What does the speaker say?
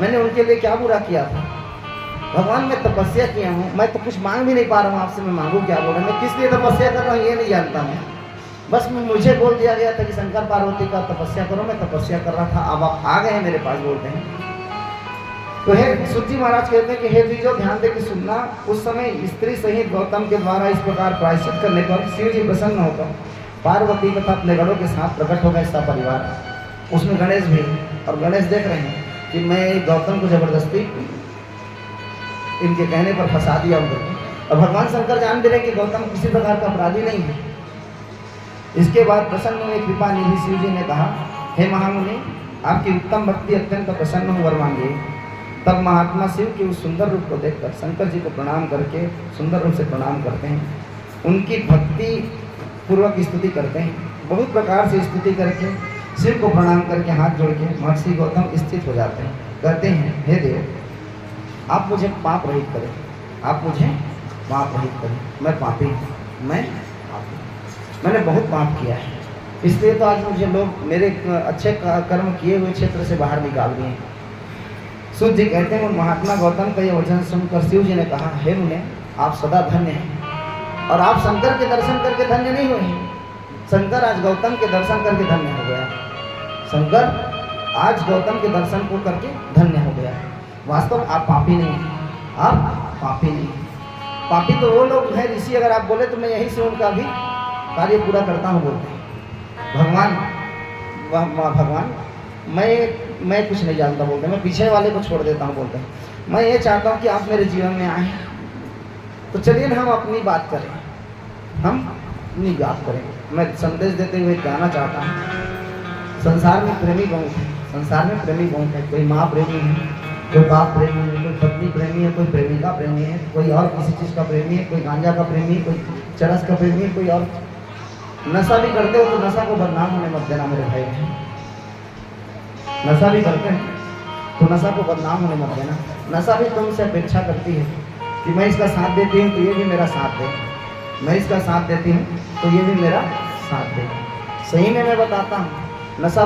मैंने उनके लिए क्या बुरा किया था? भगवान मैं तपस्या किया हूँ, मैं तो कुछ मांग भी नहीं पा रहा हूँ आपसे, मैं मांगू क्या? बोला मैं किस लिए तपस्या कर रहा हूँ ये नहीं जानता मैं, बस मुझे बोल दिया गया था कि शंकर पार्वती का तपस्या करो, मैं तपस्या कर रहा था, अब आप आ गए मेरे पास बोलते हैं। तो हे सूत जी महाराज कहते हैं कि हे द्विजो ध्यान दे कि सुनना, उस समय स्त्री सहित गौतम के द्वारा इस प्रकार प्रायश्चित करने पर शिव जी प्रसन्न होकर पार्वती तथा अपने गणों के साथ प्रकट हो गए इसका परिवार, उसमें गणेश भी, और गणेश देख रहे हैं कि मैं गौतम को जबरदस्ती इनके कहने पर फंसा दिया उनको। और भगवान शंकर जान भी रहे कि गौतम किसी प्रकार का अपराधी नहीं है। इसके बाद प्रसन्न हुए कृपा निधि शिव जी ने कहा, हे महामुनि आपकी उत्तम भक्ति अत्यंत प्रसन्न हो, वर मांगिए। तब महात्मा शिव के उस सुंदर रूप को देखकर शंकर जी को प्रणाम करके सुंदर रूप से प्रणाम करते हैं, उनकी भक्ति पूर्वक स्तुति करते हैं। बहुत प्रकार से स्तुति करके शिव को प्रणाम करके हाथ जोड़ के महर्षि गौतम स्थित हो जाते हैं। कहते हैं, हे देव आप मुझे पाप रहित करें, आप मुझे पाप रहित करें, मैं पापी हूँ, मैं पापी, मैंने बहुत पाप किया है, इसलिए तो आज मुझे लोग मेरे अच्छे कर्म किए हुए क्षेत्र से बाहर निकाल दिए हैं। सूत जी कहते हैं, महात्मा गौतम का यह वचन सुनकर शिव जी ने कहा, हे मुने आप सदा धन्य हैं, और आप शंकर के दर्शन करके धन्य नहीं हुए हैं, शंकर आज गौतम के दर्शन करके धन्य हो गया, शंकर आज गौतम के दर्शन को करके धन्य हो गया। वास्तव में आप पापी नहीं हैं, आप पापी नहीं हैं। पापी तो वो लोग हैं ऋषि, अगर आप बोले तो मैं यहीं से उनका भी कार्य पूरा करता हूँ बोलते हैं। भगवान मैं कुछ नहीं जानता बोलते, मैं पीछे वाले को छोड़ देता हूँ बोलते हैं। मैं ये चाहता हूँ कि आप मेरे जीवन में आए, तो चलिए ना हम अपनी बात करें, हम अपनी बात करें। मैं संदेश देते हुए कहना चाहता हूँ, संसार में प्रेमी बहुत है, संसार में प्रेमी बहुत है। कोई माँ प्रेमी है, कोई बाप प्रेमी है, कोई पत्नी प्रेमी है, कोई प्रेमिका प्रेमी है, कोई और किसी चीज़ का प्रेमी है, कोई गांजा का प्रेमी है, कोई चरस का प्रेमी है, कोई और नशा भी करते हो तो नशा को बदनाम होने मत देना मेरे भाई। नशा भी करते हैं तो नशा को बदनाम होने मत देना। नशा भी तुमसे अपेक्षा करती है कि मैं इसका साथ देती हूँ तो ये भी मेरा साथ दे, मैं इसका साथ देती हूँ तो ये भी मेरा साथ दे। सही में मैं बताता हूँ, नशा